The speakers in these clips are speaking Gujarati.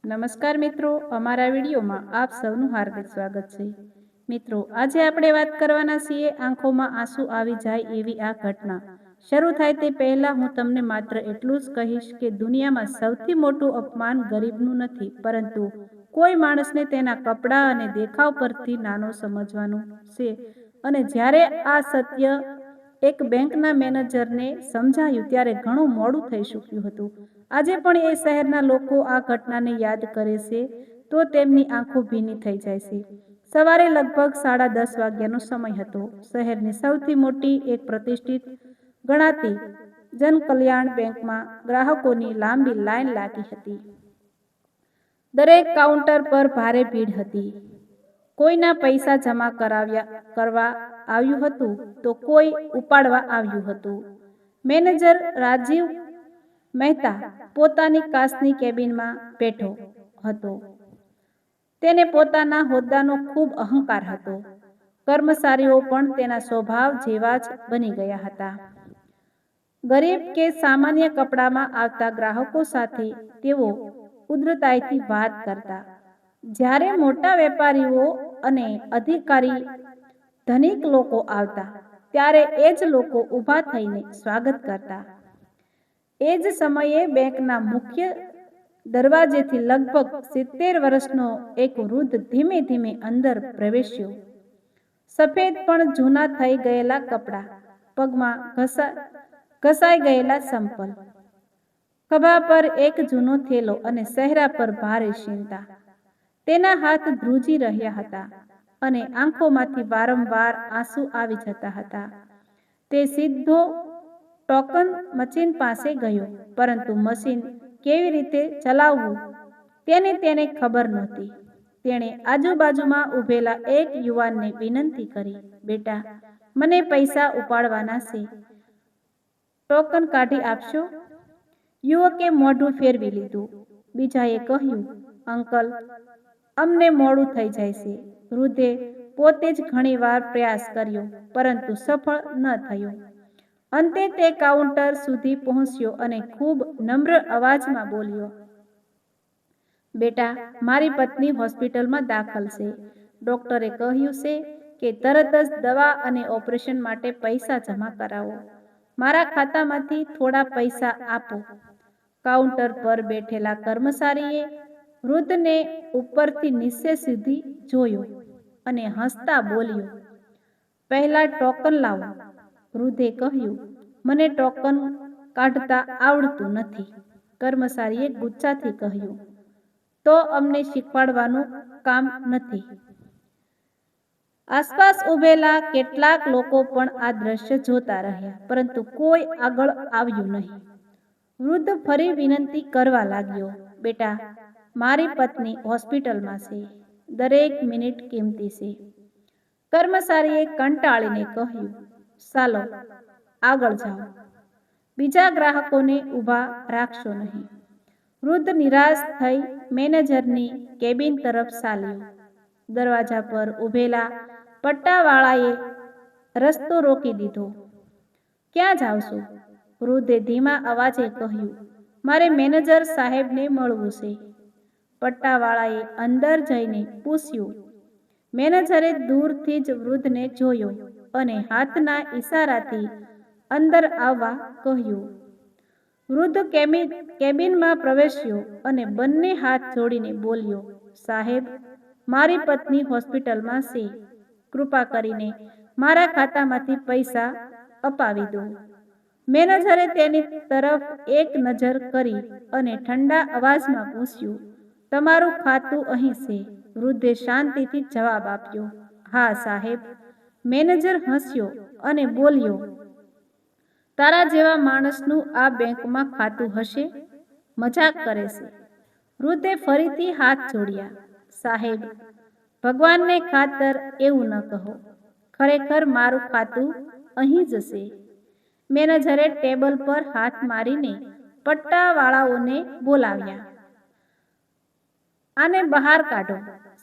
નમસ્કાર મિત્રો, અમારા વિડીયોમાં આપ સૌનું હાર્દિક સ્વાગત છે। મિત્રો, આજે આપણે વાત કરવાના છીએ આંખોમાં આંસુ આવી જાય એવી આ ઘટના। શરૂ થાય તે પહેલા હું તમને માત્ર એટલું જ કહીશ કે દુનિયામાં સૌથી મોટું અપમાન ગરીબનું નથી, પરંતુ કોઈ માણસને તેના કપડાં અને દેખાવ પરથી નાનો સમજવાનું છે। અને જ્યારે આ સત્ય એક બેંકના મેનેજરને સમજાયું ત્યારે ઘણું મોડું થઈ ચૂક્યું હતું। આજે પણ એ શહેરના લોકો આ ઘટનાને યાદ કરે છે તો તેમની આંખો ભીની થઈ જાય છે। સવારે લગભગ 10:30 વાગ્યાનો સમય હતો। શહેરની સૌથી મોટી એક પ્રતિષ્ઠિત ગણાતી જનકલ્યાણ બેંકમાં ગ્રાહકોની લાંબી લાઈન લાગી હતી। દરેક કાઉન્ટર પર ભારે ભીડ હતી। કોઈના પૈસા જમા કરવા આવ્યું હતું તો કોઈ ઉપાડવા આવ્યું હતું। મેનેજર રાજીવ મહેતા પોતાની કાચની કેબિનમાં બેઠો હતો। તેને પોતાના હોદ્દાનો ખૂબ અહંકાર હતો। કર્મચારીઓ પણ તેના સ્વભાવ જેવા જ બની ગયા હતા। ગરીબ કે સામાન્ય કપડામાં આવતા ગ્રાહકો સાથે તેઓ ઉદ્ધતાઈથી વાત કરતા, જ્યારે મોટા વેપારીઓ અને અધિકારી ધનિક લોકો આવતા ત્યારે એ જ લોકો ઊભા થઈને સ્વાગત કરતા। એ જ સમયે બેંકના મુખ્ય દરવાજેથી લગભગ 70 વર્ષનો એક વૃદ્ધ ધીમે ધીમે અંદર પ્રવેશ્યો। સફેદ પણ જૂના થઈ ગયેલા કપડાં, પગમાં ઘસાઈ ગયેલા સંપલ, ખભા પર એક જૂનો થેલો અને ચહેરા પર ભારે ચિંતા। તેના હાથ ધ્રુજી રહ્યા હતા અને આંખોમાંથી વારંવાર આંસુ આવી જતા હતા। તે સીધો ટોકન મશીન પાસે ગયો, પરંતુ મશીન કેવી રીતે ચલાવવું તેની તેને ખબર નહોતી। તેણે આજુબાજુમાં ઊભેલા એક યુવાનને વિનંતી કરી, બેટા, મને પૈસા ઉપાડવાના છે, ટોકન કાઢી આપશો? યુવકે મોઢું ફેરવી લીધું। બીજાએ કહ્યું, અંકલ, અમને મોડું થઈ જાય છે। વૃદ્ધે પોતે જ ઘણીવાર પ્રયાસ કર્યો, પરંતુ સફળ ન થયો। અંતે તે કાઉન્ટર સુધી પહોંચ્યો અને ખૂબ નમ્ર અવાજમાં બોલ્યો, બેટા, મારી પત્ની હોસ્પિટલમાં દાખલ છે। ડોક્ટરે કહ્યું છે કે તરત જ દવા અને ઓપરેશન માટે પૈસા જમા કરાવો। મારા ખાતામાંથી થોડા પૈસા આપો। કાઉન્ટર પર બેઠેલા કર્મચારીએ વૃદ્ધને ઉપરથી નીચે સુધી જોયો અને હસતા બોલ્યો, પહેલા ટોકન લાવો। વૃદ્ધે કહ્યું, મને ટોકન કાઢતા આવડતું નથી। કર્મચારીએ ગુસ્સાથી કહ્યું, તો અમને શીખવાડવાનું કામ નથી। આસપાસ ઊભેલા કેટલાક લોકો પણ આ દ્રશ્ય જોતા રહ્યા, પરંતુ કોઈ આગળ આવ્યું નહીં। વૃદ્ધ ફરી વિનંતી કરવા લાગ્યો, બેટા, મારી પત્ની હોસ્પિટલમાં છે, દરેક મિનિટ કિંમતી છે। કર્મચારીએ કંટાળીને કહ્યું, ચાલો આગળ જાઓ, બીજા ગ્રાહકોને ઊભા રાખશો નહીં। વૃદ્ધ નિરાશ થઈ મેનેજરની કેબિન તરફ ચાલ્યો। દરવાજા પર ઊભેલા પટ્ટાવાળાએ રસ્તો રોકી દીધો। ક્યાં જાવ છો? વૃદ્ધે ધીમા અવાજે કહ્યું, મારે મેનેજર સાહેબને મળવું છે। પટ્ટાવાળાએ અંદર જઈને પૂછ્યું। મેનેજરે દૂરથી જ વૃદ્ધને જોયો અને હાથના ઈશારાથી અંદર આવવા કહ્યું। વૃદ્ધ કેબિનમાં પ્રવેશ્યો અને બંને હાથ જોડીને બોલ્યો, સાહેબ, મારી પત્ની હોસ્પિટલમાં છે, કૃપા કરીને મારા ખાતામાંથી પૈસા અપાવી દો। મેનેજરે તેની તરફ એક નજર કરી અને ઠંડા અવાજમાં પૂછ્યું, તમારું ખાતું અહીં છે? વૃદ્ધે શાંતિથી જવાબ આપ્યો, હા સાહેબ। મેનેજર હસ્યો અને બોલ્યો, તારા જેવા માણસનું આ બેંકમાં ખાતું હશે? મજાક કરે છે? વૃદ્ધે ફરીથી હાથ જોડ્યા, સાહેબ, ભગવાનને ખાતર એવું ન કહો, ખરેખર મારું ખાતું અહીં જ છે। મેનેજરે ટેબલ પર હાથ મારીને પટ્ટાવાળાઓને બોલાવ્યા, આને બહાર કાઢો,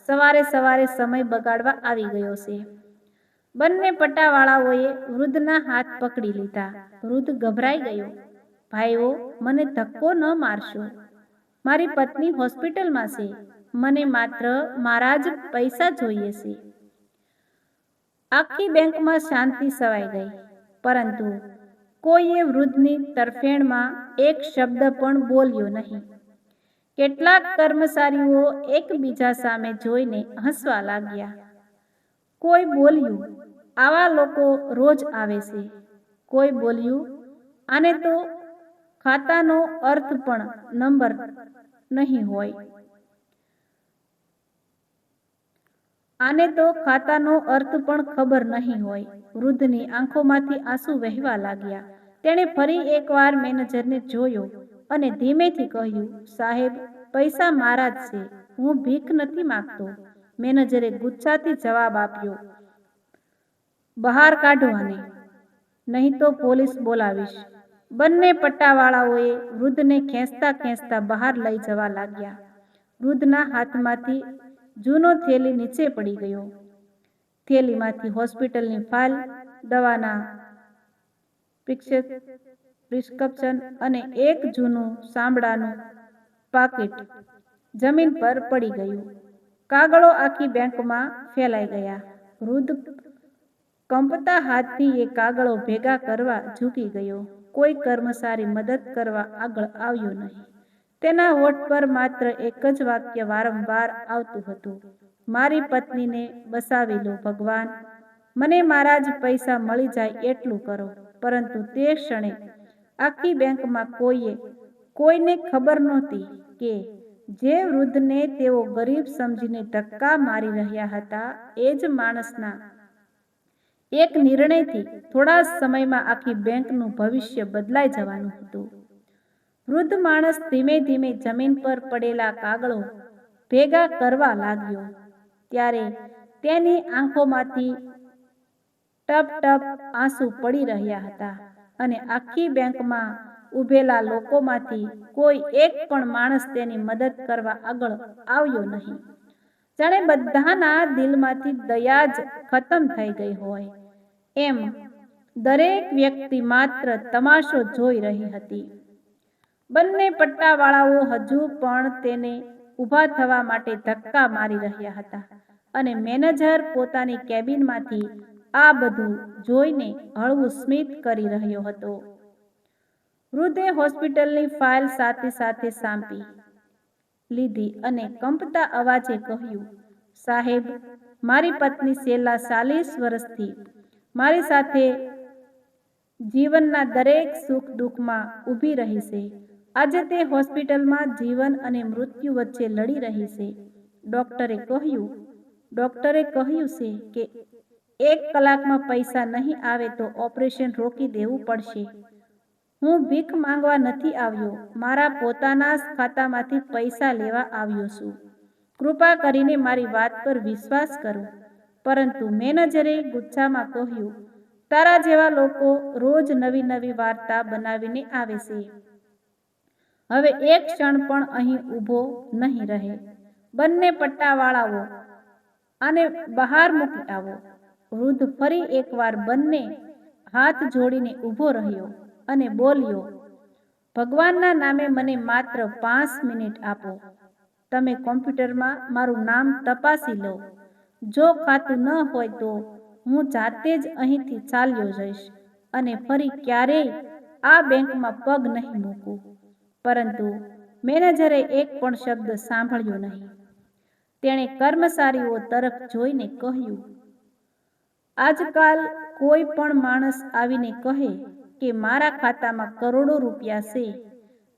સવારે સવારે સમય બગાડવા આવી ગયો છે। બંને પટ્ટાવાળાઓએ વૃદ્ધના હાથ પકડી લીધા। વૃદ્ધ ગભરાઈ ગયો, ભાઈઓ, મને ધક્કો ન મારશો, મારી પત્ની હોસ્પિટલમાં છે. મને માત્ર મારા જ પૈસા જોઈએ છે. આખી બેંકમાં શાંતિ છવાઈ ગઈ, પરંતુ કોઈએ વૃદ્ધની તરફેણમાં એક શબ્દ પણ બોલ્યો નહીં. કેટલાક કર્મચારીઓ એકબીજા સામે જોઈને હસવા લાગ્યા. કોઈ બોલ્યું, આવા લોકો રોજ આવે છે. કોઈ બોલ્યું, આને તો ખાતાનો અર્થ પણ નંબર નહીં હોય. આને તો ખાતાનો અર્થ પણ ખબર નહીં હોય. વૃદ્ધની આંખોમાંથી આંસુ વહેવા લાગ્યા. તેણે ફરી એકવાર મેનેજરને જોયો અને ધીમેથી કહ્યું, સાહેબ, પૈસા મારા જ છે. હું ભીખ નથી માંગતો. મેનેજરે ગુસ્સાથી જવાબ આપ્યો, બહાર કાઢો આને, નહીં તો પોલીસ બોલાવીશ. બંને પટ્ટાવાળાઓએ વૃદ્ધને ખેંચતા ખેંચતા બહાર લઈ જવા લાગ્યા. વૃદ્ધના હાથમાંથી જૂનો થેલી નીચે પડી ગયો. થેલીમાંથી હોસ્પિટલની ફાઇલ, દવાના પ્રિસ્ક્રિપ્શન અને એક જૂનું ચામડાનું પાકીટ જમીન પર પડી ગયું. કાગળો આખી બેંકમાં ફેલાઈ ગયા. વૃદ્ધ કંપતા હાથથી એ કાગળો ભેગા કરવા ઝૂકી ગયો. કોઈ કર્મચારી મદદ કરવા આગળ આવ્યો નહીં. તેના હોઠ પર માત્ર એક જ વાક્ય વારંવાર આવતું હતું, મારી પત્નીને બચાવી લો ભગવાન. મને મારા જ પૈસા મળી જાય એટલું કરો. પરંતુ તે ક્ષણે આખી બેંકમાં કોઈને ખબર નહોતી કે જે વૃદ્ધને તેઓ ગરીબ સમજીને ધક્કા મારી રહ્યા હતા, એ જ માણસના એક નિર્ણયથી થોડા સમયમાં આખી બેંકનું ભવિષ્ય બદલાઈ જવાનું હતું. વૃદ્ધ માણસ ધીમે ધીમે જમીન પર પડેલા કાગળો ભેગા કરવા લાગ્યો. ત્યારે તેની આંખોમાંથી ટપ ટપ આંસુ પડી રહ્યા હતા અને આખી બેંકમાં ઊભેલા લોકોમાંથી કોઈ એક પણ માણસ તેની મદદ કરવા આગળ આવ્યો નહીં. જાણે બધાના દિલમાંથી દયા જ ખતમ થઈ ગઈ હોય એમ દરેક વ્યક્તિ માત્ર તમાશો જોઈ રહી હતી. બંને પટ્ટાવાળાઓ હજુ પણ તેને ઊભા થવા માટે ધક્કા મારી રહ્યા હતા અને મેનેજર પોતાની કેબિનમાંથી આ બધું જોઈને હળવું સ્મિત કરી રહ્યો હતો. વૃદ્ધે હોસ્પિટલની ફાઇલ સાથે સાથે સાંપી લીધી અને કંપતા અવાજે કહ્યું, સાહેબ, મારી પત્ની છેલ્લા 40 વર્ષથી મારી સાથે જીવનના દરેક સુખ દુઃખમાં ઊભી રહી છે. આજે તે હોસ્પિટલમાં જીવન અને મૃત્યુ વચ્ચે લડી રહી છે. ડોક્ટરે કહ્યું છે કે 1 કલાકમાં પૈસા નહીં આવે તો ઓપરેશન રોકી દેવું પડશે. હું ભીખ માંગવા નથી આવ્યો, મારા પોતાના જ ખાતામાંથી પૈસા લેવા આવ્યો છું. કૃપા કરીને મારી વાત પર વિશ્વાસ કરો. પરંતુ મેનેજરે ગુસ્સામાં કહ્યું, તારા જેવા લોકો રોજ નવી નવી વાર્તા બનાવીને આવે છે. હવે એક ક્ષણ પણ અહીં ઊભો નહીં રહે. બંને પટ્ટાવાળાઓ, આને બહાર મૂકી આવો. વૃદ્ધ ફરી એકવાર બંને હાથ જોડીને ઊભો રહ્યો અને બોલ્યો, ભગવાનના નામે મને માત્ર 5 મિનિટ આપો. તમે કોમ્પ્યુટરમાં મારું નામ તપાસી લો. જો ખાતું ન હોય તો હું જાતે જ અહીંથી ચાલ્યો જઈશ અને ફરી ક્યારેય આ બેંકમાં પગ નહીં મૂકું. પરંતુ મેનેજરે એક પણ શબ્દ સાંભળ્યો નહીં. તેણે કર્મચારીઓ તરફ જોઈને કહ્યું, આજકાલ કોઈ પણ માણસ આવીને કહે કે મારા ખાતામાં કરોડો રૂપિયા છે,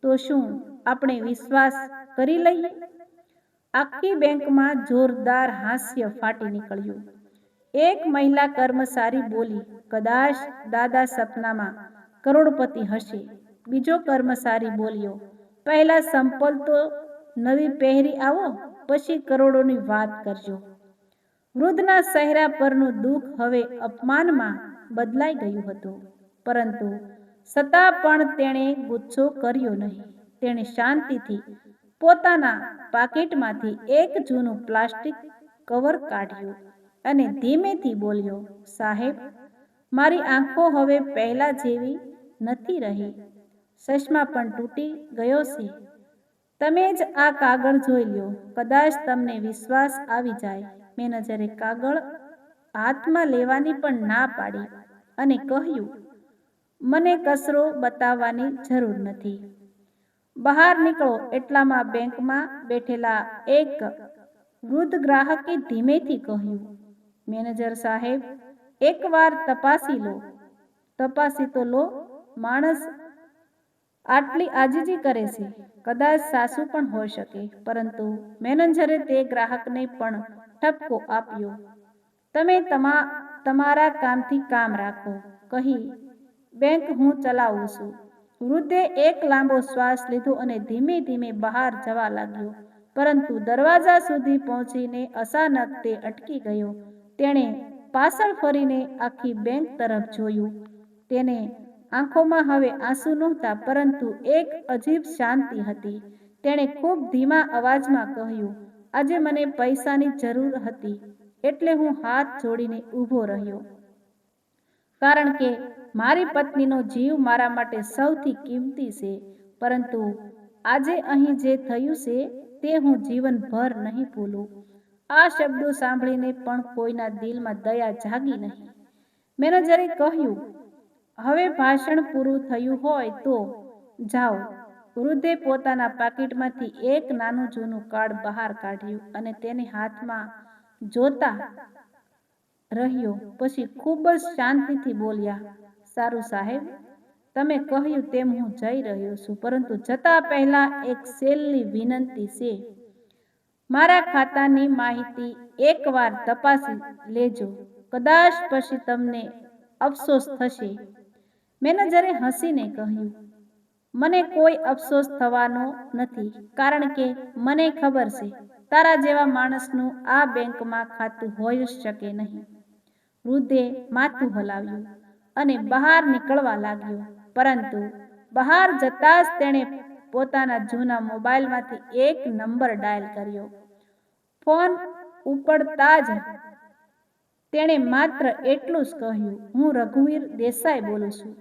તો શું આપણે વિશ્વાસ કરી લઈએ? આખી બેંકમાં જોરદાર હાસ્ય ફાટી નીકળ્યું. એક મહિલા કર્મચારી બોલી, કદાચ દાદા સપનામાં કરોડપતિ હશે. બીજો કર્મચારી બોલ્યો, પહેલા સંપલ તો નવી પહેરી આવો, પછી કરોડોની વાત કરજો. વૃદ્ધના ચહેરા પરનું દુઃખ હવે અપમાનમાં બદલાઈ ગયું હતું, પરંતુ છતાં પણ તેણે ગુસ્સો કર્યો નહીં. તેણે શાંતિથી પોતાના પાકીટમાંથી એક જૂનું પ્લાસ્ટિક કવર કાઢ્યું અને ધીમેથી બોલ્યો, સાહેબ, મારી આંખો હવે પહેલા જેવી નથી રહી. ચશ્મા પણ તૂટી ગયો છે. તમે જ આ કાગળ જોઈ લ્યો, કદાચ તમને વિશ્વાસ આવી જાય. મેનેજરે કાગળ હાથમાં લેવાની પણ ના પાડી અને કહ્યું, મને કચરો બતાવવાની જરૂર નથી. બહાર નીકળો એટલામાં બેંકમાં બેઠેલા એક વૃદ્ધ ગ્રાહકે ધીમેથી કહ્યું, મેનેજર સાહેબ, એકવાર તપાસી તો લો. માણસ આટલી આજીજી કરે છે. કદાચ સાસુ પણ હોઈ શકે. પરંતુ મેનેજરે તે ગ્રાહકને પણ ઠપકો આપ્યો. તમે તમારા કામથી કામ રાખો, કહી બેંક હું ચલાવું છું. વૃદ્ધે એક લાંબો શ્વાસ લીધો અને ધીમે ધીમે બહાર જવા લાગ્યો. પરંતુ દરવાજા સુધી પહોંચીને અચાનક તે અટકી ગયો. તેણે પાછળ ફરીને આખી બેંક તરફ જોયું. તેને આંખોમાં હવે આંસુ નહોતા, પરંતુ એક અજીબ શાંતિ હતી. તેણે ખૂબ ધીમા અવાજમાં કહ્યું, આજે મને પૈસાની જરૂર હતી, એટલે હું હાથ જોડીને ઊભો રહ્યો. કારણ કે મારી પત્નીનો જીવ મારા માટે સૌથી કિંમતી છે. પરંતુ આજે અહીં જે થયું છે તે હું જીવનભર નહીં ભૂલું. આ શબ્દો સાંભળીને પણ કોઈના દિલમાં દયા જાગી નહીં. મેનેજરે કહ્યું, હવે ભાષણ પૂરું થયું હોય તો જાઓ. વૃદ્ધે પોતાના પાકીટમાંથી એક નાનું જૂનું કાર્ડ બહાર કાઢ્યું અને તેને હાથમાં જોતા રહ્યો. પછી ખૂબ જ શાંતિથી બોલ્યા, સારું સાહેબ, તમે કહ્યું તેમ હું જઈ રહ્યો છું. પરંતુ જતા પહેલા એક છેલ્લી વિનંતી છે. મારા ખાતાની માહિતી એકવાર તપાસી લેજો. કદાચ પછી તમને અફસોસ થશે. મેનેજરે હસીને કહ્યું, મને કોઈ અફસોસ થવાનો નથી, કારણ કે મને ખબર છે તારા જેવા માણસનું આ બેંકમાં ખાતું હોઈ શકે નહીં. વૃદ્ધે માથું હલાવ્યું અને બહાર નીકળવા લાગ્યો. પરંતુ બહાર જતા જ તેણે પોતાના જૂના મોબાઈલમાંથી એક નંબર ડાયલ કર્યો. ફોન ઉપડતા જ તેણે માત્ર એટલું જ કહ્યું, હું રઘુવીર દેસાઈ બોલું છું.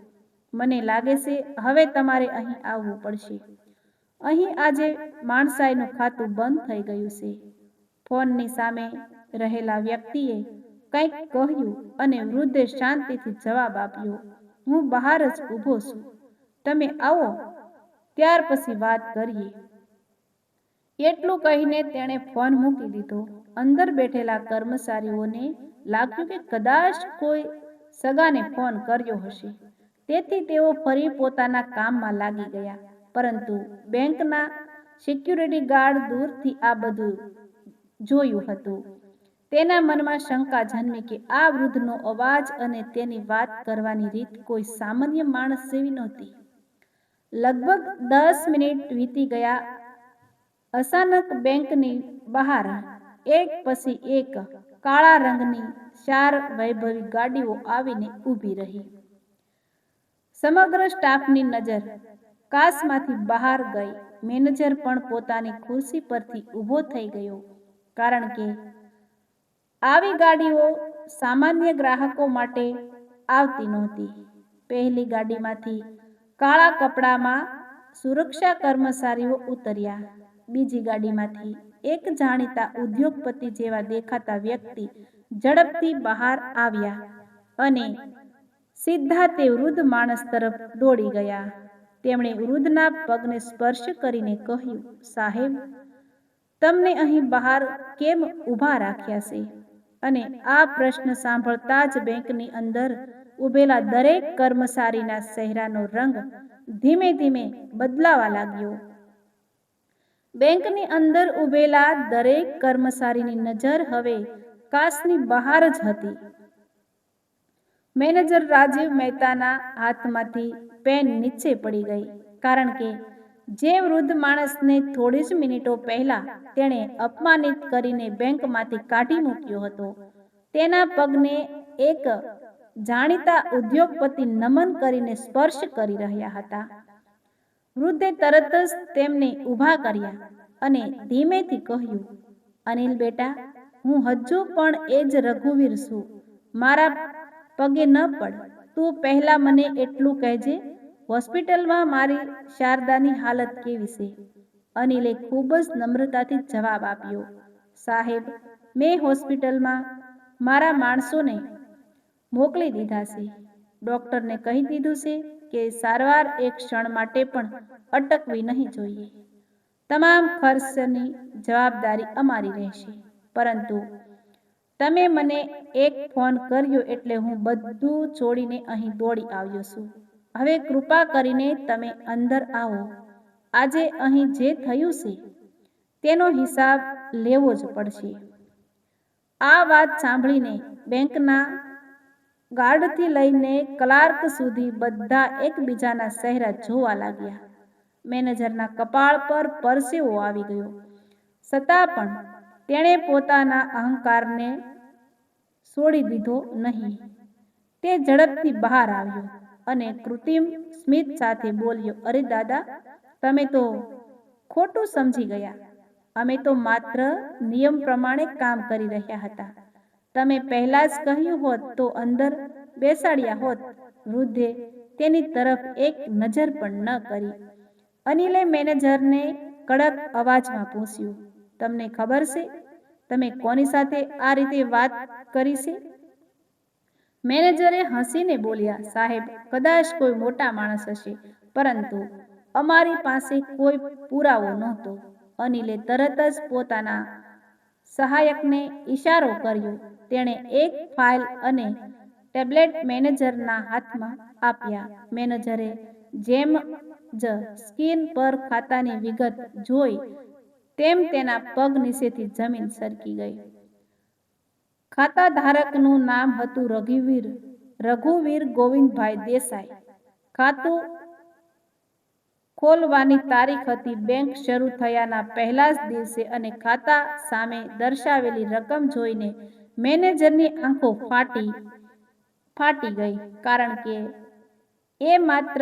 મને લાગે છે હવે તમારે અહીં આવવું પડશે. અહીં આજે માણસાઈનું ખાતું બંધ થઈ ગયું છે. ફોનની સામે રહેલા વ્યક્તિએ કંઈક કહ્યું અને વૃદ્ધે શાંતિથી જવાબ આપ્યો, હું બહાર જ ઊભો છું. તમે આવો, ત્યાર પછી વાત કરીએ. એટલું કહીને તેણે ફોન મૂકી દીધો. અંદર બેઠેલા કર્મચારીઓને લાગ્યું કે કદાચ કોઈ સગાને ફોન કર્યો હશે. તેથી તેઓ ફરી પોતાના કામમાં લાગી ગયા. પરંતુ બેંકના સિક્યુરિટી ગાર્ડ દૂરથી આ બધું જોયું હતું. તેના મનમાં શંકા જન્મી કે આ વૃદ્ધનો અવાજ અને તેની વાત કરવાની રીત કોઈ સામાન્ય માણસ જેવી નહોતી. લગભગ 10 મિનિટ વીતી ગયા. અચાનક બેંકની બહાર એક પછી એક કાળા રંગની 4 વૈભવી ગાડીઓ આવીને ઊભી રહી. સમગ્ર સ્ટાફની નજર કાચમાંથી બહાર ગઈ. મેનેજર પણ પોતાની ખુરશી પરથી ઊભો થઈ ગયો, કારણ કે આવી ગાડીઓ સામાન્ય ગ્રાહકો માટે આવતી નહોતી. પહેલી ગાડીમાંથી કાળા કપડામાં સુરક્ષા કર્મચારીઓ ઉતર્યા. બીજી ગાડીમાંથી એક જાણીતા ઉદ્યોગપતિ જેવા દેખાતા વ્યક્તિ ઝડપથી બહાર આવ્યા અને સીધા તે વૃદ્ધ માણસ તરફ દોડી ગયા. તેમણે વૃદ્ધના પગને સ્પર્શ કરીને કહ્યું, સાહેબ, તમને અહીં બહાર કેમ ઊભા રાખ્યા છે? અને આ પ્રશ્ન સાંભળતા જ બેંકની અંદર ઊભેલા દરેક કર્મચારીના ચહેરાનો રંગ ધીમે ધીમે બદલાવા લાગ્યો. બેંકની અંદર ઊભેલા દરેક કર્મચારીની નજર હવે કાચની બહાર જ હતી. મેનેજર રાજીવ મહેતાના હાથમાંથી પેન નીચે પડી ગઈ, કારણ કે જે વૃદ્ધ માણસને થોડી જ મિનિટો પહેલા તેણે અપમાનિત કરીને બેંકમાંથી કાઢી મૂક્યો હતો, તેના પગને એક જાણીતા ઉદ્યોગપતિ નમન કરીને સ્પર્શ કરી રહ્યા હતા. વૃદ્ધે તરત જ તેમને ઊભા કર્યા અને ધીમેથી કહ્યું, અનિલ બેટા, હું હજુ પણ એ જ રઘુવીર છું. મારા પગે ન પડ. તું પહેલા મને એટલું કહેજે, હોસ્પિટલમાં મારી શારદાની હાલત કેવી છે? અનિલે ખૂબ જ નમ્રતાથી જવાબ આપ્યો, સાહેબ, મેં હોસ્પિટલમાં મારા માણસોને મોકલી દીધા છે. ડૉક્ટરને કહી દીધું છે કે સારવાર એક ક્ષણ માટે પણ અટકવી નહીં જોઈએ. તમામ ખર્ચની જવાબદારી અમારી રહેશે. પરંતુ તમે મને એક ફોન કર્યો એટલે હું બધું છોડીને અહીં દોડી આવ્યો છું. હવે કૃપા કરીને તમે અંદર આવો. આજે અહીં જે થયું છે તેનો હિસાબ લેવો જ પડશે. આ વાત સાંભળીને બેંકના ગાર્ડથી લઈને ક્લાર્ક સુધી બધા એકબીજાના ચહેરા જોવા લાગ્યા. મેનેજરના કપાળ પર પરસેવો આવી ગયો. છતાં પણ તેણે પોતાના અહંકારને છોડી દીધો નહીં. તે ઝડપથી બહાર આવ્યો અને કૃત્રિમ સ્મિત સાથે બોલ્યો, અરે દાદા, તમે તો ખોટું સમજી ગયા. અમે તો માત્ર નિયમ પ્રમાણે કામ કરી રહ્યા હતા. તમે પહેલા જ કહ્યું હોત તો અંદર બેસાડ્યા હોત. વૃદ્ધે તેની તરફ એક નજર પણ ન કરી. અનિલે મેનેજરને કડક અવાજમાં પૂછ્યું, તમને ખબર છે તમે કોની સાથે આ રીતે વાત કરી છે? મેનેજરે હસીને બોલ્યા, સાહેબ, કદાચ કોઈ મોટા માણસ હશે, પરંતુ અમારી પાસે કોઈ પુરાવો નહોતો. અનિલે તરત જ પોતાના સહાયકને ઈશારો કર્યો. તેણે એક ફાઇલ અને ટેબ્લેટ મેનેજરના હાથમાં આપ્યા. મેનેજરે જેમ જ સ્ક્રીન પર ખાતાની વિગત જોઈ તેમ તેના પગ નીચેથી જમીન સરકી ગઈ. ખાતા ધારકનું નામ હતું રઘુવીર ગોવિંદભાઈ દેસાઈ. ખાતું ખોલવાની તારીખ હતી બેંક શરૂ થયાના પહેલા જ દિવસે અને ખાતા સામે દર્શાવેલી રકમ જોઈને મેનેજરની આંખો ફાટી ગઈ. કારણ કે એ માત્ર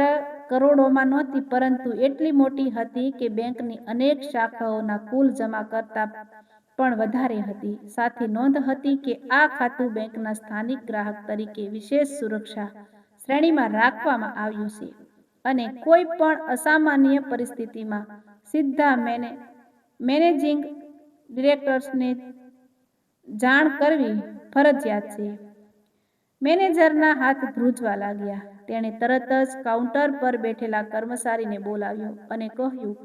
કરોડોમાં નહોતી, પરંતુ એટલી મોટી હતી કે બેંકની અનેક શાખાઓના કુલ જમા કરતાં પણ વધારે હતી. સાથે નોંધ હતી કે આ ખાતું બેંકના સ્થાનિક ગ્રાહક તરીકે વિશેષ સુરક્ષા શ્રેણીમાં રાખવામાં આવ્યું છે અને કોઈ પણ અસામાન્ય પરિસ્થિતિમાં સીધા મેનેજિંગ ડિરેક્ટર્સને જાણ કરવી ફરજિયાત છે. મેનેજરના હાથ ધ્રુજવા લાગ્યા. તેણે તરત જ કાઉન્ટર પર બેઠેલા કર્મચારીને બોલાવ્યો અને કહ્યું,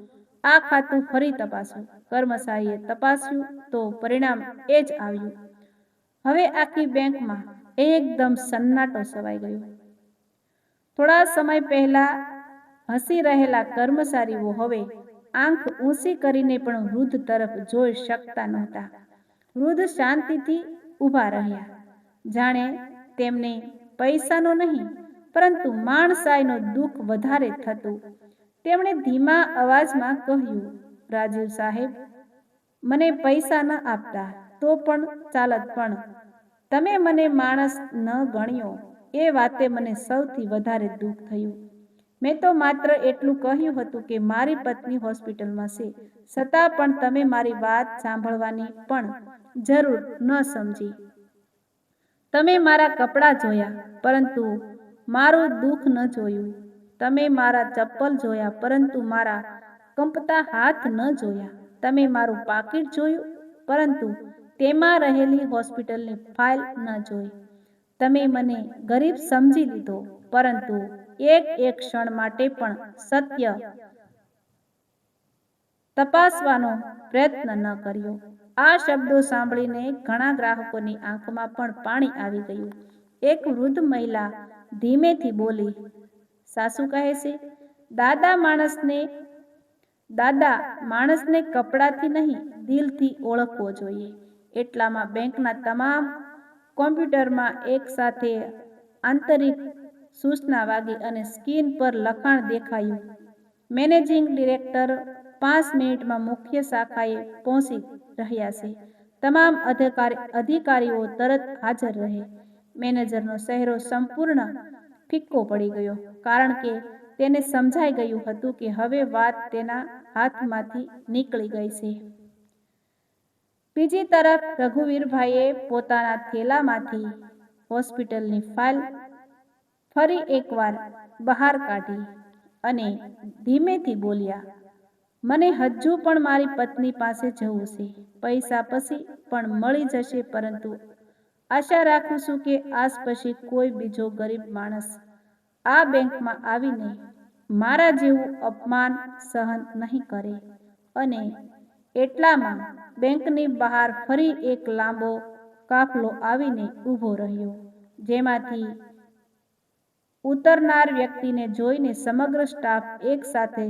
આ ખાતું ફરી તપાસો. કર્મચારીએ તપાસ્યું તો પરિણામ એ જ આવ્યું. હવે આખી બેંકમાં એકદમ સન્નાટો છવાઈ ગયો. થોડા સમય પહેલા હસી રહેલા કર્મચારીઓ હવે આંખ ઊંચી કરીને પણ વૃદ્ધ તરફ જોઈ શકતા નહોતા. વૃદ્ધ શાંતિથી ઊભા રહ્યા, જાણે તેમને પૈસાનો નહીં પરંતુ માણસાઈનો દુઃખ વધારે થતું. તેમણે ધીમા અવાજમાં કહ્યું, રાજીવ સાહેબ, મને પૈસા ન આપતા તો પણ ચાલત, પણ તમે મને માણસ ન ગણ્યો એ વાતે મને સૌથી વધારે દુઃખ થયું. મેં તો માત્ર એટલું કહ્યું હતું કે મારી પત્ની હોસ્પિટલમાં છે, છતાં પણ તમે મારી વાત સાંભળવાની પણ જરૂર ન સમજી. તમે મારા કપડાં જોયા પરંતુ મારું દુઃખ ન જોયું. તમે મારા ચપ્પલ જોયા પરંતુ મારા કંપતા હાથ ન જોયા. તમે મારું પાકીટ જોયું પરંતુ તેમાં રહેલી હોસ્પિટલની ફાઇલ ન જોઈ. તમે મને ગરીબ સમજી લીધો પરંતુ એક ક્ષણ માટે પણ સત્ય તપાસવાનો પ્રયત્ન ન કર્યો. આ શબ્દો સાંભળીને ઘણા ગ્રાહકોની આંખમાં પણ પાણી આવી ગયું. એક વૃદ્ધ મહિલા ધીમેથી બોલી, સાસુ કહે છે, દાદા માણસને કપડાથી નહીં, દિલથી ઓળખવો જોઈએ. એટલામાં બેંકના તમામ કોમ્પ્યુટરમાં એક સાથે આંતરિક સૂચના વાગી અને સ્ક્રીન પર લખાણ દેખાયું, મેનેજિંગ ડિરેક્ટર 5 મિનિટમાં મુખ્ય શાખાએ પહોંચી રહ્યા છે. તમામ અધિકારીઓ તરત હાજર રહે. મેનેજરનો ચહેરો સંપૂર્ણ ફિક્કો પડી ગયો, કારણ કે તેને સમજાઈ ગયું હતું કે હવે વાત તેના હાથમાંથી નીકળી ગઈ છે. બીજી તરફ રઘુવીરભાઈએ પોતાના થેલામાંથી હોસ્પિટલની ફાઇલ ફરી એકવાર બહાર કાઢી અને ધીમેથી બોલ્યા, મને હજુ પણ મારી પત્ની પાસે જવું છે. પૈસા પછી પણ મળી જશે, પરંતુ આશા રાખું છું કે આજ પછી કોઈ બીજો ગરીબ માણસ આ બેંકમાં આવીને મારા જેવું અપમાન સહન નહીં કરે. અને એટલામાં બેંકની બહાર ફરી એક લાંબો કાફલો આવીને ઊભો રહ્યો, જેમાંથી ઉતરનાર વ્યક્તિને જોઈને સમગ્ર સ્ટાફ એક સાથે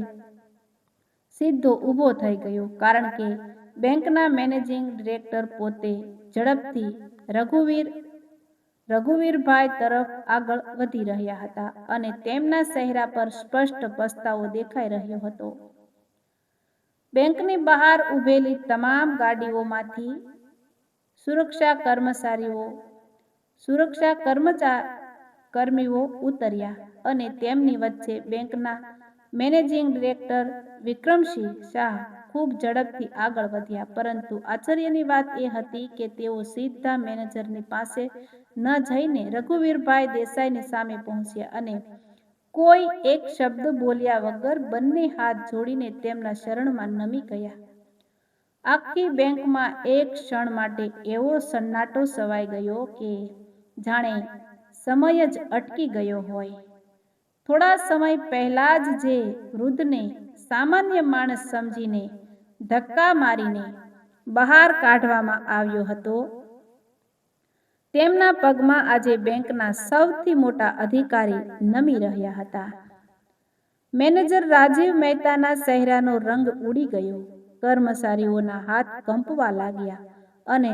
સીધો ઊભો થઈ ગયો, કારણ કે બેંકના મેનેજિંગ ડિરેક્ટર પોતે ઝડપથી રઘુવીરભાઈ તરફ આગળ વધી રહ્યા હતા અને તેમના ચહેરા પર સ્પષ્ટ પસ્તાવો દેખાઈ રહ્યો હતો. બેંકની બહાર ઊભેલી તમામ ગાડીઓમાંથી સુરક્ષા કર્મીઓ ઉતર્યા અને તેમની વચ્ચે બેંકના મેનેજિંગ ડિરેક્ટર વિક્રમસિંહ શાહ ખૂબ ઝડપથી આગળ વધ્યા. પરંતુ આશ્ચર્યની વાત એ હતી કે તેઓ સીધા મેનેજરની પાસે ન જઈને રઘુવીરભાઈ દેસાઈની સામે પહોંચ્યા અને કોઈ એક શબ્દ બોલ્યા વગર બંને હાથ જોડીને તેમના શરણમાં નમી ગયા. આખી બેંકમાં એક ક્ષણ માટે એવો સન્નાટો છવાઈ ગયો કે જાણે સમય જ અટકી ગયો હોય. થોડા સમય પહેલા જ જે વૃદ્ધને સામાન્ય માણસ સમજીને ધક્કા મારીને બહાર કાઢવામાં આવ્યો હતો, તેમના પગમાં આજે બેંકના સૌથી મોટા અધિકારી નમી રહ્યા હતા. મેનેજર રાજીવ મહેતાના ચહેરાનો રંગ ઉડી ગયો. કર્મચારીઓના હાથ કંપવા લાગ્યા અને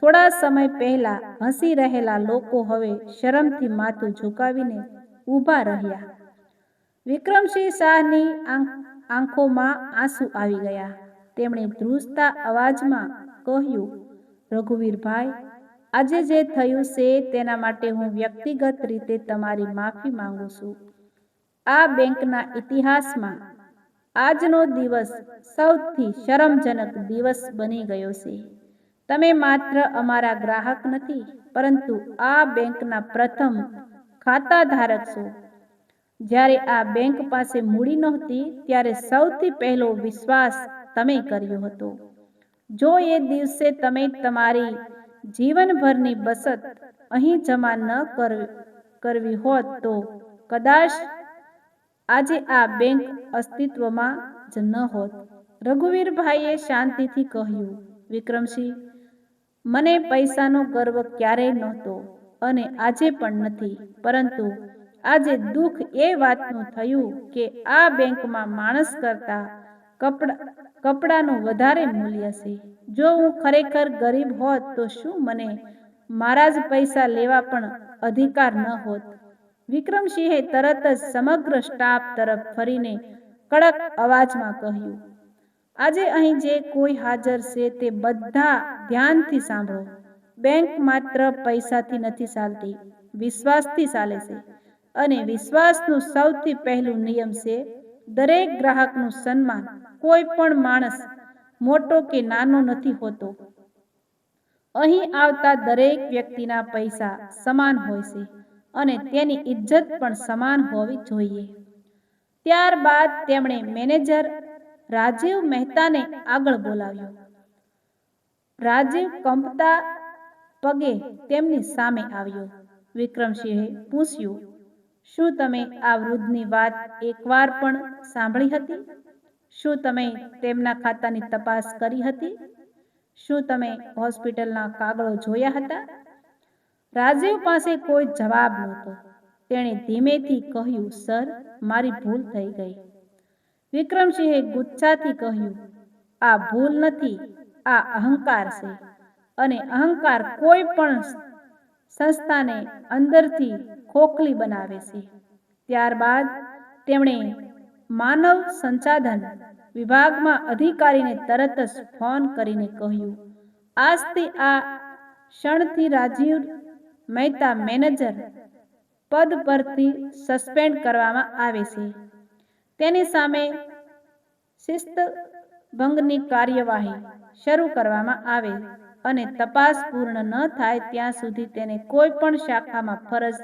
થોડા સમય પહેલા હસી રહેલા લોકો હવે શરમથી માથું ઝુકાવીને ઊભા રહ્યા. વિક્રમસિંહ શાહની આંખોમાં આંસુ આવી ગયા. તેમણે ધ્રુજતા અવાજમાં કહ્યું, રઘુવીરભાઈ, આજે જે થયું છે તેના માટે હું વ્યક્તિગત રીતે તમારી માફી માંગુ છું. આ બેંકના ઇતિહાસમાં આજનો દિવસ સૌથી શરમજનક દિવસ બની ગયો છે. તમે માત્ર અમારા ગ્રાહક નથી, પરંતુ આ બેંકના પ્રથમ ખાતાધારક છો. જ્યારે આ બેંક પાસે મૂડી નહોતી, ત્યારે સૌથી પહેલો વિશ્વાસ તમે કર્યો હતો. જો એ દિવસે તમે તમારી જીવનભરની બચત અહીં જમા ન કરવી હોત તો કદાચ આજે આ બેંક અસ્તિત્વમાં જ ન હોત. રઘુવીરભાઈએ શાંતિથી કહ્યું, વિક્રમસિંહ, મને પૈસાનો ગર્વ ક્યારેય નહોતો અને આજે પણ નથી, પરંતુ આજે દુઃખ એ વાતનું થયું કે આ બેંકમાં માણસ કરતાં કપડાનું વધારે મૂલ્ય છે. જો હું ખરેખર ગરીબ હોત તો શું મને મારા જ પૈસા લેવા પણ અધિકાર ન હોત? વિક્રમસિંહે તરત જ સમગ્ર સ્ટાફ તરફ ફરીને કડક અવાજમાં કહ્યું, આજે અહીં જે કોઈ હાજર છે તે બધા ધ્યાનથી સાંભળો. બેંક માત્ર પૈસાથી નથી ચાલતી, વિશ્વાસથી ચાલે છે. અને વિશ્વાસનું સૌથી પહેલું નિયમ છે દરેક ગ્રાહકનું સન્માન. કોઈ પણ માણસ મોટો કે નાનો નથી હોતો. અહીં આવતા દરેક વ્યક્તિના પૈસા સમાન હોય છે અને તેની ઇજ્જત પણ સમાન હોવી જોઈએ. ત્યારબાદ તેમણે મેનેજર રાજીવ મહેતાને આગળ બોલાવ્યો. રાજીવ કંપતા પગે તેમની સામે આવ્યો. વિક્રમસિંહે પૂછ્યું, શું તમે આ વૃદ્ધની વાત એકવાર પણ સાંભળી હતી? શું તમે તેમના ખાતાની તપાસ કરી હતી? શું તમે હોસ્પિટલના કાગળો જોયા હતા? રાજીવ પાસે કોઈ જવાબ નહોતો. તેણે ધીમેથી કહ્યું, સર, મારી ભૂલ થઈ ગઈ. વિક્રમસિંહે ગુસ્સાથી કહ્યું, આ ભૂલ નથી, આ અહંકાર છે. અને અહંકાર કોઈ પણ સંસ્થાને અંદરથી ખોખલી બનાવે છે. ત્યારબાદ તેમણે માનવ સંસાધન વિભાગમાં અધિકારીને તરત જ ફોન કરીને કહ્યું, આજથી આ ક્ષણથી રાજીવ મહેતા મેનેજર પદ પરથી સસ્પેન્ડ કરવામાં આવે છે. તેની સામે શિસ્તભંગની કાર્યવાહી શરૂ કરવામાં આવે અને તપાસ પૂર્ણ ન થાય ત્યાં સુધી તેને કોઈ પણ શાખામાં ફરજ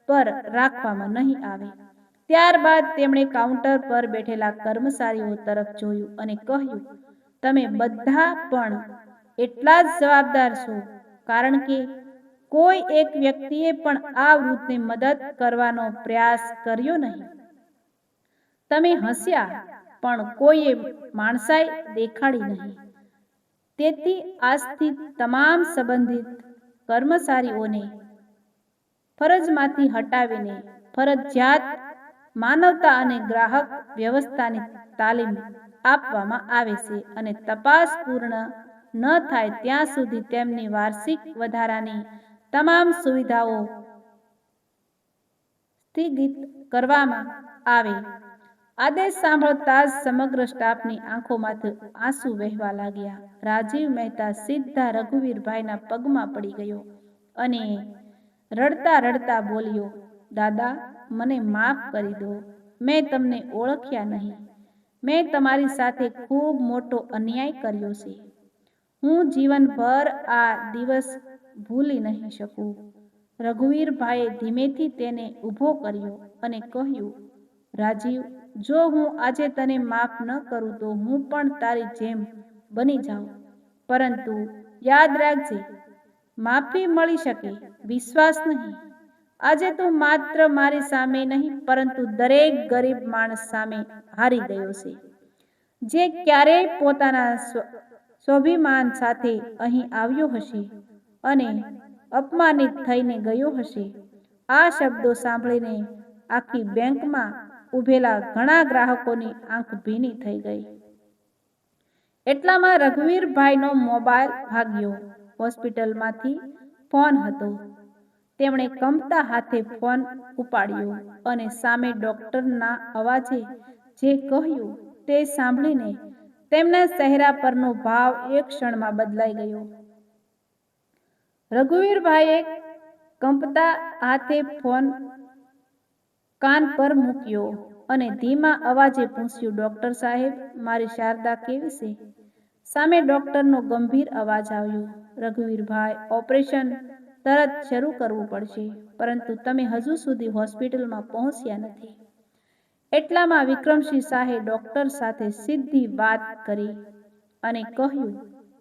પર રાખવામાં નહીં આવે. ત્યારબાદ તેમણે કાઉન્ટર પર બેઠેલા કર્મચારીઓ તરફ જોયું અને કહ્યું, તમે બધા પણ એટલા જ જવાબદાર છો, કારણ કે કોઈ એક વ્યક્તિએ પણ આ વૃદ્ધને મદદ કરવાનો પ્રયાસ કર્યો નહીં. તમે હસ્યા, પણ કોઈએ માણસાઈ દેખાડી નહીં. તેથી આજથી તમામ સંબંધિત કર્મચારીઓને ફરજમાંથી હટાવીને ફરજિયાત માનવતા અને ગ્રાહક વ્યવસ્થાની તાલીમ આપવામાં આવે છે અને તપાસ પૂર્ણ ન થાય ત્યાં સુધી તેમની વાર્ષિક વધારાની તમામ સુવિધાઓ સ્થગિત કરવામાં આવે. આદેશ સાંભળતા જ સમગ્ર સ્ટાફની આંખોમાંથી આંસુ વહેવા લાગ્યા. રાજીવ મહેતા સીધા રઘુવીરભાઈના પગમાં પડી ગયો અને રડતા રડતા બોલ્યો, દાદા, મને માફ કરી દો. મેં તમને ઓળખ્યા નહીં. મેં તમારી સાથે ખૂબ મોટો અન્યાય કર્યો છે. હું જીવનભર આ દિવસ ભૂલી નહીં શકું. રઘુવીરભાઈએ ધીમેથી તેને ઊભો કર્યો અને કહ્યું, રાજીવ, જો હું આજે તને માફ ન કરું તો હું પણ તારી જેમ બની જાઉં. પરંતુ યાદ રાખજે, માફી મળી શકે, વિશ્વાસ નહીં. આજે તું માત્ર મારી સામે નહીં, પરંતુ દરેક ગરીબ માણસ સામે હારી ગયો છે, જે ક્યારેય પોતાના સ્વાભિમાન સાથે અહીં આવ્યો હશે અને અપમાનિત થઈને ગયો હશે. આ શબ્દો સાંભળીને આખી બેંકમાં ઉભેલા ઘણા ગ્રાહકોની આંખ ભીની થઈ ગઈ. એટલામાં રઘુવીરભાઈનો મોબાઈલ ભાગ્યો. હોસ્પિટલમાંથી ફોન હતો. તેમણે કંપતા હાથે ફોન ઉપાડ્યો અને સામે ડોક્ટરના અવાજે જે કહ્યું તે સાંભળીને તેમના ચહેરા પરનો ભાવ એક ક્ષણમાં બદલાઈ ગયો. રઘુવીરભાઈએ કંપતા હાથે ફોન કાન પર મૂક્યો અને ધીમા અવાજે પૂછ્યું, ડોક્ટર સાહેબ, મારી શારદા કેવી છે? સામે ડોક્ટરનો ગંભીર અવાજ આવ્યો, રઘુવીરભાઈ, ઓપરેશન તરત શરૂ કરવું પડશે, પરંતુ તમે હજુ સુધી હોસ્પિટલમાં પહોંચ્યા નથી. એટલામાં વિક્રમસિંહ શાહે ડોક્ટર સાથે સીધી વાત કરી અને કહ્યું,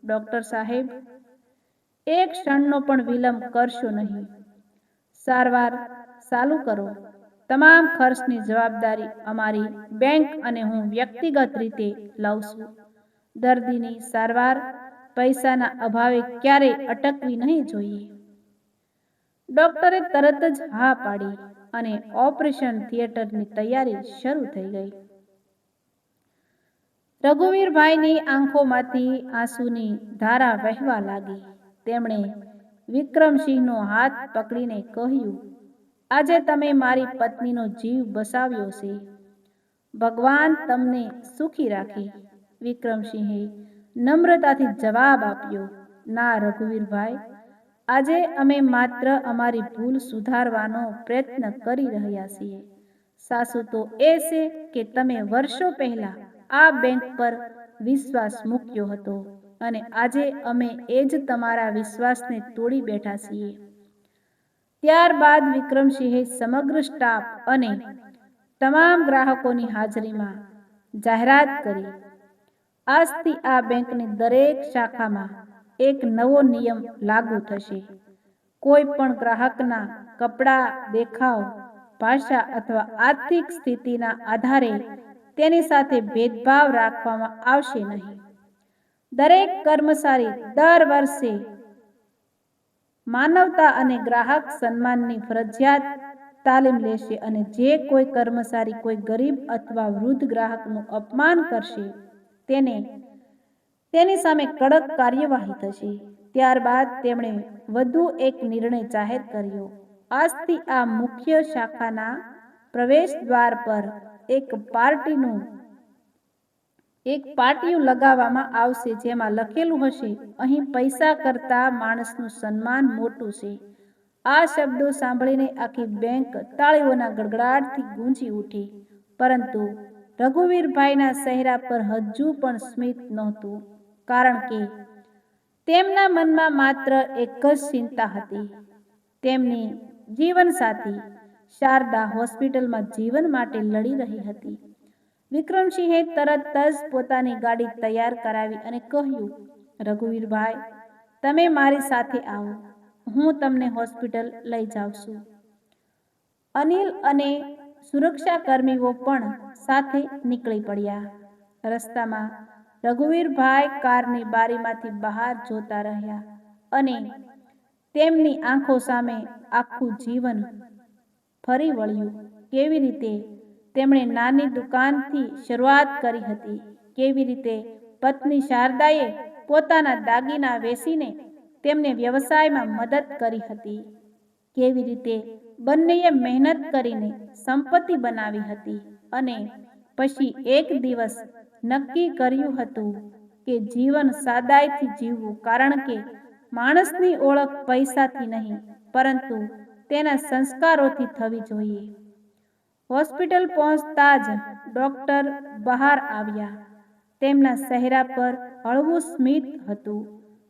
ડોક્ટર સાહેબ, એક ક્ષણનો પણ વિલંબ કરશો નહીં. સારવાર ચાલુ કરો. તમામ ખર્ચની જવાબદારી અમારી બેંક અને હું વ્યક્તિગત રીતે લઉં છું. દર્દીની સારવાર પૈસાના અભાવે ક્યારેય અટકવી નહીં જોઈએ. ડોક્ટરે તરત જ હા પાડી અને ઓપરેશન થિયેટરની તૈયારી શરૂ થઈ ગઈ. રઘુવીરભાઈની આંખોમાંથી આંસુની ધારા વહેવા લાગી. તેમણે વિક્રમસિંહનો હાથ પકડીને કહ્યું, આજે તમે મારી પત્નીનો જીવ બચાવ્યો છે. ભગવાન તમને સુખી રાખે. વિક્રમસિંહે નમ્રતાથી જવાબ આપ્યો, ના રઘુવીરભાઈ, આજે અમે માત્ર અમારી ભૂલ સુધારવાનો પ્રયત્ન કરી રહ્યા છીએ. સાચું તો એ છે કે તમે વર્ષો પહેલા આ બેંક પર વિશ્વાસ મૂક્યો હતો અને આજે અમે એ જ તમારા વિશ્વાસને તોડી બેઠા છીએ. ત્યારબાદ વિક્રમસિંહે સમગ્ર સ્ટાફ અને તમામ ગ્રાહકોની હાજરીમાં જાહેરાત કરી, આજથી આ બેંકની દરેક શાખામાં એક નવો નિયમ લાગુ થશે. કોઈ પણ ગ્રાહકના કપડાં, દેખાવ, ભાષા અથવા આર્થિક સ્થિતિના આધારે તેની સાથે ભેદભાવ રાખવામાં આવશે નહીં. દરેક કર્મચારી દર વર્ષે માનવતા અને ગ્રાહક સન્માનની ફરજિયાત તાલીમ લેશે અને જે કોઈ કર્મચારી કોઈ ગરીબ અથવા વૃદ્ધ ગ્રાહકનું અપમાન કરશે તેની સામે કડક કાર્યવાહી થશે. ત્યારબાદ તેમણે વધુ એક નિર્ણય જાહેર કર્યો, આજથી આ મુખ્ય શાખાના પ્રવેશ દ્વાર પર એક પાટિયું લગાવવામાં આવશે, જેમાં લખેલું હશે, અહીં પૈસા કરતા માણસનું સન્માન મોટું છે. આ શબ્દો સાંભળીને આખી બેંક તાળીઓના ગડગડાટથી ગૂંજી ઉઠી, પરંતુ રઘુવીરભાઈના ચહેરા પર હજુ પણ સ્મિત નહોતું, કારણ કે તેમના મનમાં માત્ર એક જ ચિંતા હતી, તેમની જીવનસાથી શારદા હોસ્પિટલમાં જીવન માટે લડી રહી હતી. વિક્રમસિંહે તરત જ પોતાની ગાડી તૈયાર કરાવી અને કહ્યું, રઘુવીરભાઈ, તમે મારી સાથે આવો, હું તમને હોસ્પિટલ લઈ જાઉં છું. અનિલ અને સુરક્ષા કર્મીઓ પણ સાથે નીકળી પડ્યા. રસ્તામાં રઘુવીરભાઈ કારની બારીમાંથી બહાર જોતા રહ્યા અને તેમની આંખો સામે આખું જીવન ફરી વળ્યું. કેવી રીતે તેમણે નાની દુકાનથી શરૂઆત કરી હતી, કેવી રીતે પત્ની શારદાએ પોતાના દાગીના વેચીને તેમને વ્યવસાયમાં મદદ કરી હતી, કેવી રીતે બંનેએ મહેનત કરીને સંપત્તિ બનાવી હતી અને પછી એક દિવસ નક્કી કર્યું હતું કે જીવન સાદાઈથી જીવવું, કારણ કે માણસની ઓળખ પૈસાથી નહીં પરંતુ તેના સંસ્કારોથી થવી જોઈએ. હોસ્પિટલ પહોંચતા જ ડોક્ટર બહાર આવ્યા. તેમના ચહેરા પર હળવું સ્મિત હતું.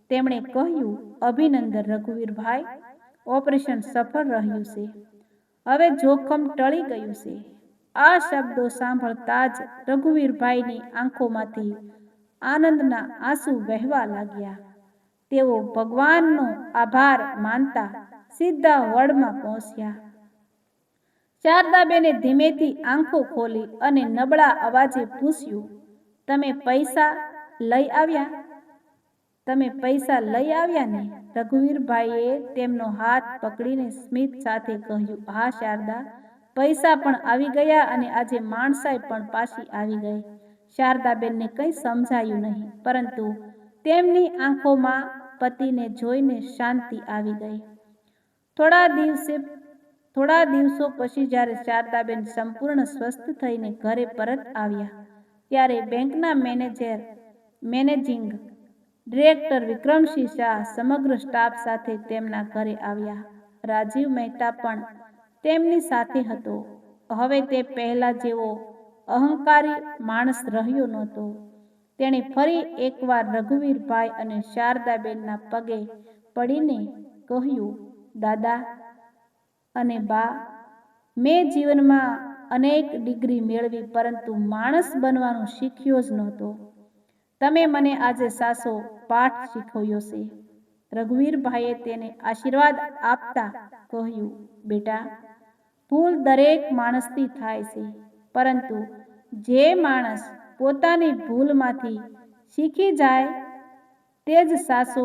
તેમણે કહ્યું, અભિનંદન રઘુવીરભાઈ, ઓપરેશન સફળ રહ્યું છે. હવે જોખમ ટળી ગયું છે. આ શબ્દો સાંભળતા જ રઘુવીરભાઈની આંખોમાંથી આનંદના આંસુ વહેવા લાગ્યા. તેઓ ભગવાનનો આભાર માનતા સીધા વોર્ડમાં પહોંચ્યા. શારદાબેને ધીમેથી આંખો ખોલી અને નબળા અવાજે પૂછ્યું, તમે પૈસા લઈ આવ્યા? તમે પૈસા લઈ આવ્યા ને? રઘુવીરભાઈએ તેમનો હાથ પકડીને સ્મિત સાથે કહ્યું, હા શારદા, પૈસા પણ આવી ગયા અને આજે માણસાઈ પણ પાછી આવી ગઈ. શારદાબેનને કંઈ સમજાયું નહીં, પરંતુ તેમની આંખોમાં પતિને જોઈને શાંતિ આવી ગઈ. થોડા દિવસો પછી જ્યારે શારદાબેન સંપૂર્ણ સ્વસ્થ થઈને ઘરે પરત આવ્યા, ત્યારે બેંકના મેનેજિંગ ડિરેક્ટર વિક્રમસિંહ શાહ સમગ્ર સ્ટાફ સાથે તેમના ઘરે આવ્યા. રાજીવ મહેતા પણ તેમની સાથે હતો. હવે તે પહેલા જેવો અહંકારી માણસ રહ્યો નહોતો. તેણે ફરી એકવાર રઘુવીરભાઈ અને શારદાબેનના પગે પડીને કહ્યું, દાદા અને બા, મેં જીવનમાં અનેક ડિગ્રી મેળવી પરંતુ માણસ બનવાનું શીખ્યો જ નહોતો. તમે મને આજે સાચો પાઠ શીખવ્યો છે. રઘુવીરભાઈએ તેને આશીર્વાદ આપતા કહ્યું, બેટા, ભૂલ દરેક માણસથી થાય છે, પરંતુ જે માણસ પોતાની ભૂલમાંથી શીખી જાય તે જ સાચો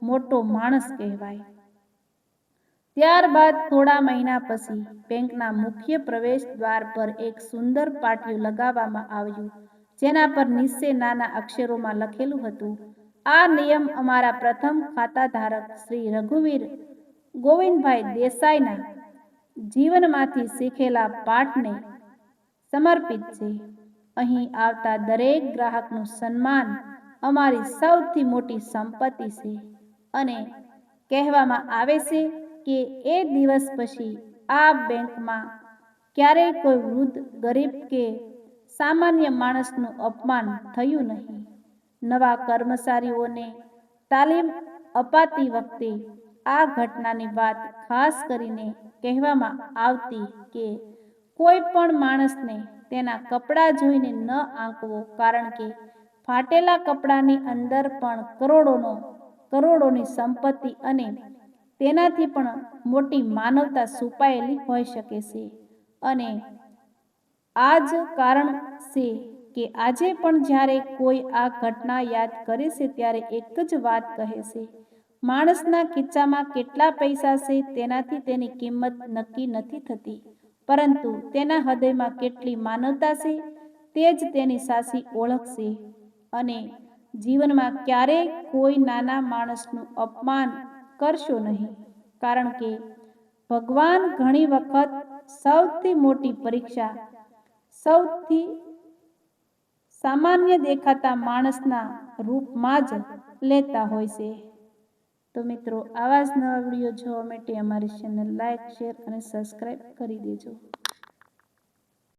મોટો માણસ કહેવાય. ત્યારબાદ થોડા મહિના પછી બેંકના મુખ્ય પ્રવેશ દ્વાર પર એક સુંદર પાટિયું લગાવવામાં આવ્યું, જેના પર નીચે નાના અક્ષરોમાં લખેલું હતું, આ નિયમ અમારા પ્રથમ ખાતાધારક શ્રી રઘુવીર ગોવિંદભાઈ દેસાઈના જીવનમાંથી શીખેલા પાઠને સમર્પિત છે. અહીં આવતા દરેક ગ્રાહકનું સન્માન અમારી સૌથી મોટી સંપત્તિ છે અને કહેવામાં આવે છે કે એ દિવસ પછી આ બેંકમાં ક્યારેય કોઈ વૃદ્ધ, ગરીબ કે સામાન્ય માણસનું અપમાન થયું નહીં. નવા કર્મચારીઓને તાલીમ અપાતી વખતે આ ઘટનાની વાત ખાસ કરીને કહેવામાં આવતી કે કોઈ પણ માણસને તેના કપડાં જોઈને ન આંકવો, કારણ કે ફાટેલા કપડાની અંદર પણ કરોડોની સંપત્તિ અને તેનાથી પણ મોટી માનવતા છુપાયેલી હોઈ શકે છે. અને આ જ કારણ છે કે આજે પણ જ્યારે કોઈ આ ઘટના યાદ કરે છે ત્યારે એક જ વાત કહે છે, માણસના ખીચામાં કેટલા પૈસા છે તેનાથી તેની કિંમત નક્કી નથી થતી, પરંતુ તેના હૃદયમાં કેટલી માનવતા છે તે જ તેની સાચી ઓળખ છે. અને જીવનમાં ક્યારેય કોઈ નાના માણસનું અપમાન કરશો નહીં, કારણ કે ભગવાન ઘણી વખત સૌથી મોટી પરીક્ષા સૌથી સામાન્ય દેખાતા માણસના રૂપમાં જ લેતા હોય છે. તો મિત્રો, આવા જ નવા વિડીયો જોવા માટે અમારી ચેનલ લાઈક, શેર અને સબસ્ક્રાઈબ કરી દેજો.